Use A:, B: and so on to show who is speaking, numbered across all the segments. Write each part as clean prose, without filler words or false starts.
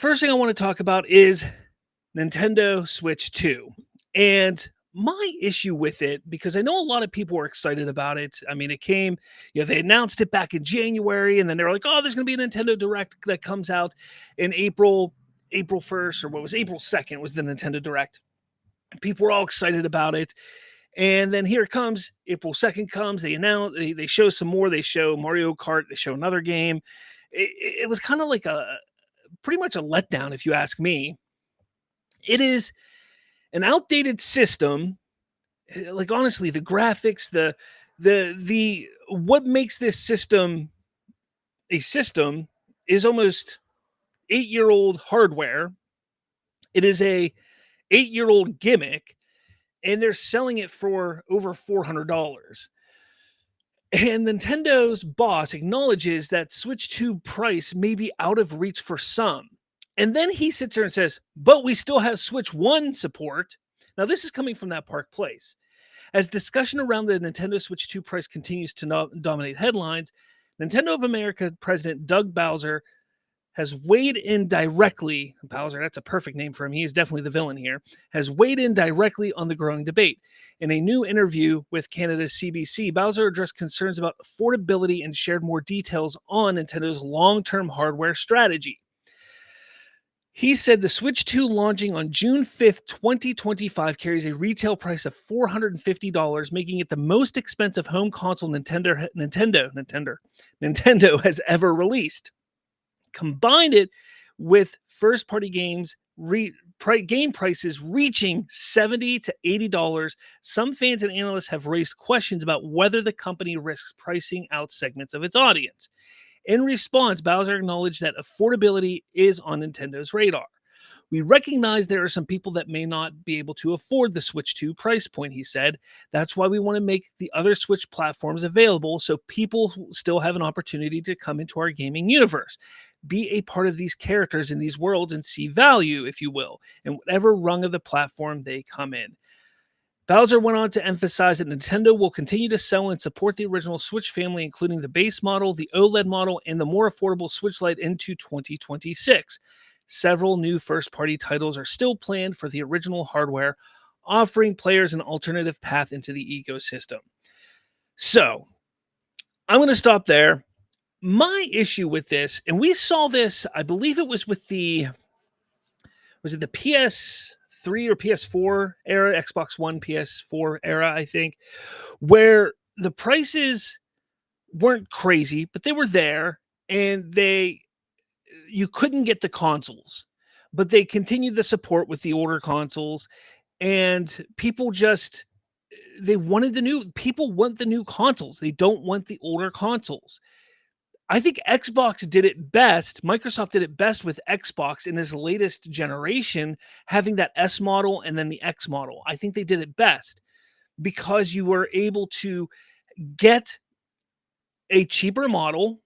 A: first thing I want to talk about is Nintendo Switch 2. And my issue with it, because I know a lot of people were excited about it. I mean, it came, they announced it back in January, and then they were like, oh, there's going to be a Nintendo Direct that comes out in April 1st, or what was April 2nd was the Nintendo Direct. People were all excited about it. And then here it comes. April 2nd comes. They announce, they show some more. They show Mario Kart. They show another game. It was kind of like pretty much a letdown, if you ask me. It is an outdated system. Like, honestly, the graphics, the what makes this system a system is almost 8-year-old hardware. It is a 8-year-old gimmick, and they're selling it for over $400. And Nintendo's boss acknowledges that Switch 2 price may be out of reach for some. And then he sits there and says, but we still have Switch 1 support. Now, this is coming from that Park Place. As discussion around the Nintendo Switch 2 price continues to dominate headlines, Nintendo of America President Doug Bowser has weighed in directly. Bowser, that's a perfect name for him. He is definitely the villain here. Has weighed in directly on the growing debate. In a new interview with Canada's CBC, Bowser addressed concerns about affordability and shared more details on Nintendo's long-term hardware strategy. He said the Switch 2 launching on June 5th, 2025 carries a retail price of $450, making it the most expensive home console Nintendo has ever released. Combined it with first-party games, game prices reaching $70 to $80, some fans and analysts have raised questions about whether the company risks pricing out segments of its audience. In response, Bowser acknowledged that affordability is on Nintendo's radar. We recognize there are some people that may not be able to afford the Switch 2 price point, he said. That's why we want to make the other Switch platforms available so people still have an opportunity to come into our gaming universe, be a part of these characters in these worlds, and see value, if you will, in whatever rung of the platform they come in. Bowser went on to emphasize that Nintendo will continue to sell and support the original Switch family, including the base model, the OLED model, and the more affordable Switch Lite into 2026. Several new first-party titles are still planned for the original hardware, offering players an alternative path into the ecosystem. So, I'm going to stop there. My issue with this, and we saw this, I believe it was with the PS3 or PS4 era, Xbox One, PS4 era, I think, where the prices weren't crazy, but they were there, and you couldn't get the consoles, but they continued the support with the older consoles, and people want the new consoles. They don't want the older consoles. I think Xbox did it best. Microsoft did it best with Xbox in this latest generation, having that S model and then the X model. I think they did it best because you were able to get a cheaper model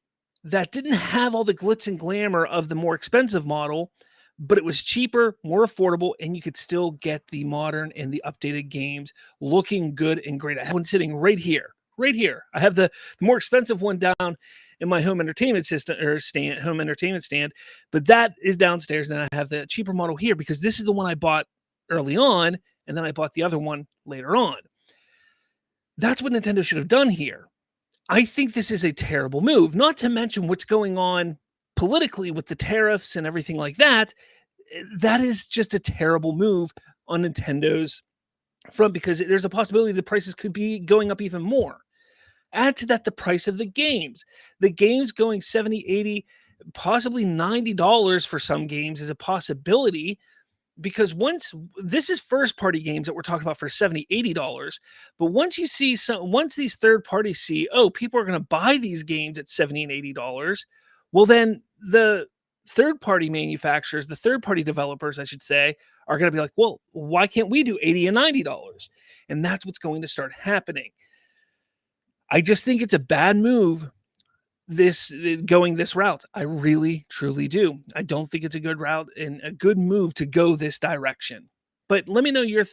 A: that didn't have all the glitz and glamour of the more expensive model, but it was cheaper, more affordable, and you could still get the modern and the updated games looking good and great. I have one sitting right here. I have the more expensive one down in my home entertainment stand, but that is downstairs, and I have the cheaper model here because this is the one I bought early on, and then I bought the other one later on. That's what Nintendo should have done here. I think this is a terrible move, not to mention what's going on politically with the tariffs and everything like that. That is just a terrible move on Nintendo's front because there's a possibility the prices could be going up even more. Add to that the price of the games. The games going $70, $80, possibly $90 for some games is a possibility because once this is first party games that we're talking about for $70, $80, but once these third parties see, oh, people are going to buy these games at $70 and $80, well, then the third party manufacturers, the third party developers, I should say, are going to be like, well, why can't we do $80 and $90? And that's what's going to start happening. I just think it's a bad move going this route. I really, truly do. I don't think it's a good route and a good move to go this direction. But let me know your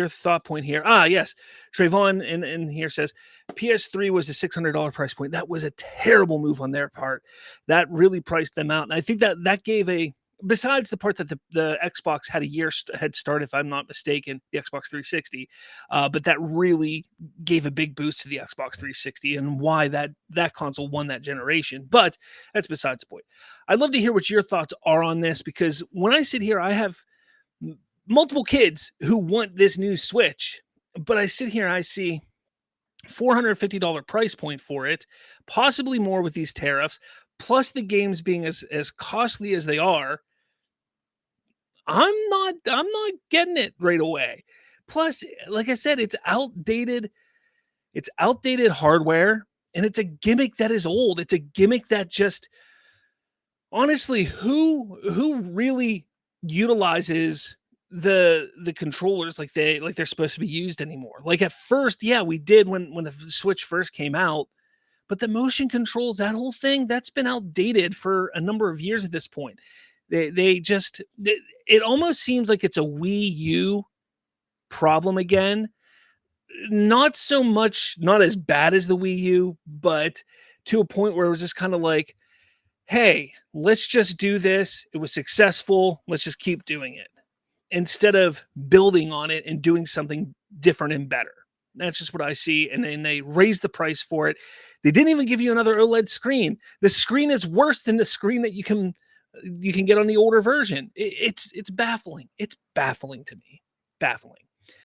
A: thought point here. Yes. Trayvon in here says PS3 was a $600 price point. That was a terrible move on their part. That really priced them out. And I think that gave a besides the part that the Xbox had a head start, if I'm not mistaken, the Xbox 360, but that really gave a big boost to the Xbox 360 and why that console won that generation. But that's besides the point. I'd love to hear what your thoughts are on this, because when I sit here, I have multiple kids who want this new Switch, but I sit here and I see $450 price point for it, possibly more with these tariffs, plus the games being as costly as they are. I'm not getting it right away. Plus, like I said, it's outdated. It's outdated hardware, and it's a gimmick that is old. It's a gimmick that just honestly, who really utilizes the controllers like they're supposed to be used anymore? Like at first, yeah, we did when the Switch first came out, but the motion controls, that whole thing, that's been outdated for a number of years at this point. It almost seems like it's a Wii U problem again. Not so much, not as bad as the Wii U, but to a point where it was just kind of like, hey, let's just do this. It was successful. Let's just keep doing it instead of building on it and doing something different and better. That's just what I see. And then they raised the price for it. They didn't even give you another OLED screen. The screen is worse than the screen that you can get on the older version. It's baffling. It's baffling to me. Baffling.